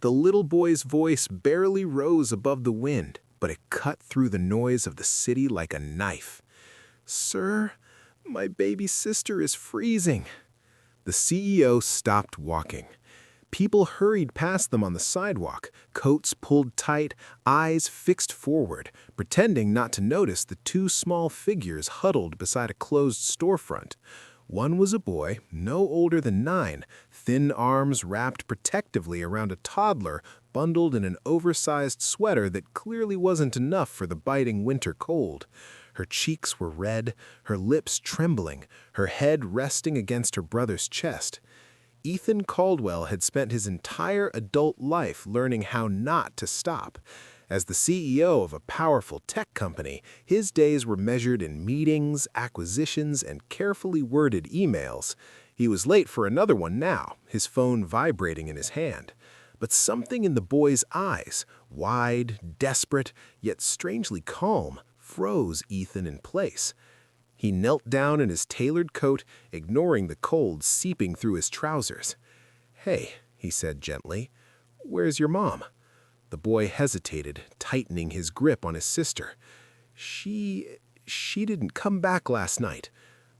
The little boy's voice barely rose above the wind, but it cut through the noise of the city like a knife. "Sir, my baby sister is freezing." The CEO stopped walking. People hurried past them on the sidewalk, coats pulled tight, eyes fixed forward, pretending not to notice the two small figures huddled beside a closed storefront. One was a boy, no older than 9, thin arms wrapped protectively around a toddler bundled in an oversized sweater that clearly wasn't enough for the biting winter cold. Her cheeks were red, her lips trembling, her head resting against her brother's chest. Ethan Caldwell had spent his entire adult life learning how not to stop. As the CEO of a powerful tech company, his days were measured in meetings, acquisitions, and carefully worded emails. He was late for another one now, his phone vibrating in his hand. But something in the boy's eyes, wide, desperate, yet strangely calm, froze Ethan in place. He knelt down in his tailored coat, ignoring the cold seeping through his trousers. "Hey," he said gently, "where's your mom?" The boy hesitated, tightening his grip on his sister. She didn't come back last night."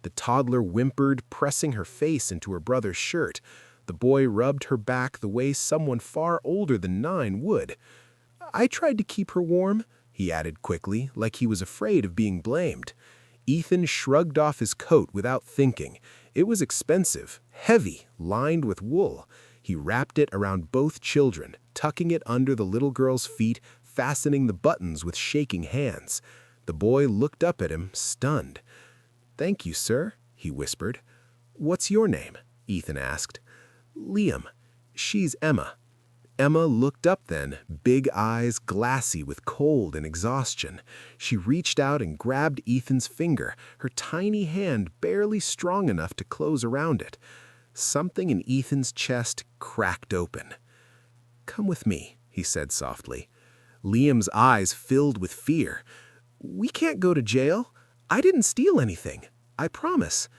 The toddler whimpered, pressing her face into her brother's shirt. The boy rubbed her back the way someone far older than 9 would. "I tried to keep her warm," he added quickly, like he was afraid of being blamed. Ethan shrugged off his coat without thinking. It was expensive, heavy, lined with wool. He wrapped it around both children, tucking it under the little girl's feet, fastening the buttons with shaking hands. The boy looked up at him, stunned. "Thank you, sir," he whispered. "What's your name?" Ethan asked. "Liam. She's Emma." Emma looked up then, big eyes glassy with cold and exhaustion. She reached out and grabbed Ethan's finger, her tiny hand barely strong enough to close around it. Something in Ethan's chest cracked open. "Come with me," he said softly. Liam's eyes filled with fear. "We can't go to jail. I didn't steal anything. I promise."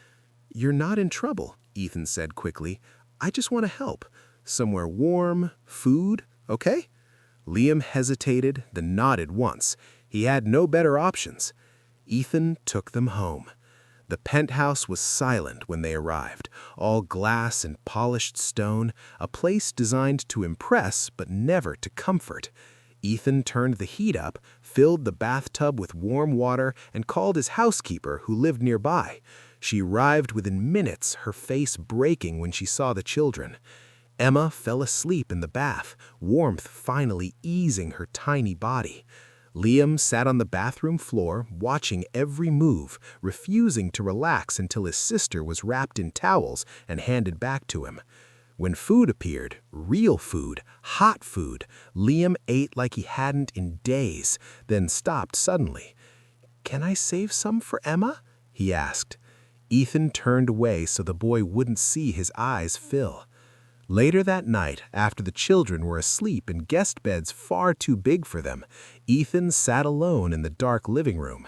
"You're not in trouble," Ethan said quickly. "I just want to help. Somewhere warm, food, okay?" Liam hesitated, then nodded once. He had no better options. Ethan took them home. The penthouse was silent when they arrived, all glass and polished stone, a place designed to impress but never to comfort. Ethan turned the heat up, filled the bathtub with warm water, and called his housekeeper, who lived nearby. She arrived within minutes, her face breaking when she saw the children. Emma fell asleep in the bath, warmth finally easing her tiny body. Liam sat on the bathroom floor, watching every move, refusing to relax until his sister was wrapped in towels and handed back to him. When food appeared, real food, hot food, Liam ate like he hadn't in days, then stopped suddenly. "Can I save some for Emma?" he asked. Ethan turned away so the boy wouldn't see his eyes fill. Later that night, after the children were asleep in guest beds far too big for them, Ethan sat alone in the dark living room.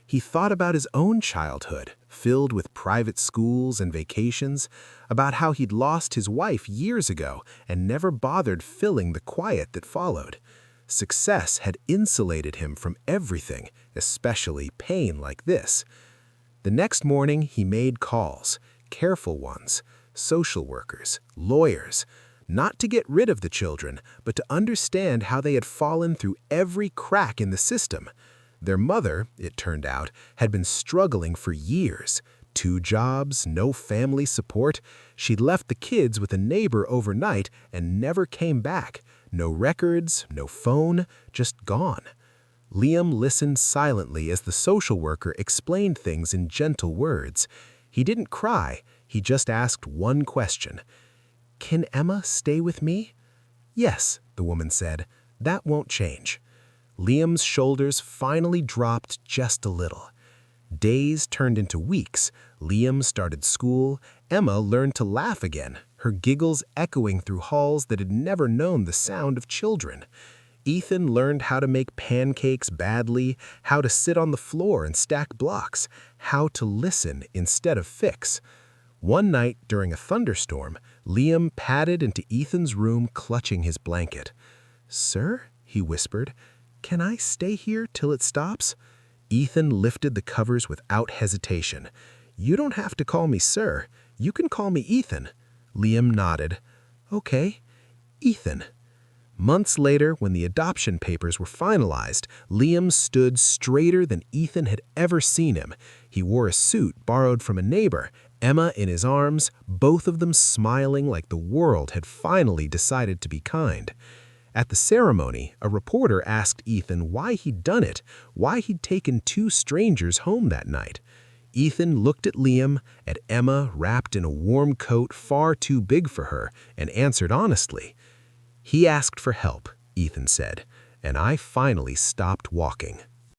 He thought about his own childhood, filled with private schools and vacations, about how he'd lost his wife years ago and never bothered filling the quiet that followed. Success had insulated him from everything, especially pain like this. The next morning, he made calls, careful ones. Social workers, lawyers, not to get rid of the children, but to understand how they had fallen through every crack in the system. Their mother, it turned out, had been struggling for years. 2 jobs, no family support. She'd left the kids with a neighbor overnight and never came back. No records, no phone, just gone. Liam listened silently as the social worker explained things in gentle words. He didn't cry. He just asked one question. "Can Emma stay with me?" "Yes," the woman said. "That won't change." Liam's shoulders finally dropped just a little. Days turned into weeks. Liam started school. Emma learned to laugh again, her giggles echoing through halls that had never known the sound of children. Ethan learned how to make pancakes badly, how to sit on the floor and stack blocks, how to listen instead of fix. One night during a thunderstorm, Liam padded into Ethan's room, clutching his blanket. "Sir," he whispered, "can I stay here till it stops?" Ethan lifted the covers without hesitation. "You don't have to call me sir. You can call me Ethan." Liam nodded. "Okay, Ethan." Months later, when the adoption papers were finalized, Liam stood straighter than Ethan had ever seen him. He wore a suit borrowed from a neighbor, Emma in his arms, both of them smiling like the world had finally decided to be kind. At the ceremony, a reporter asked Ethan why he'd done it, why he'd taken two strangers home that night. Ethan looked at Liam, at Emma wrapped in a warm coat far too big for her, and answered honestly. "He asked for help," Ethan said, "and I finally stopped walking."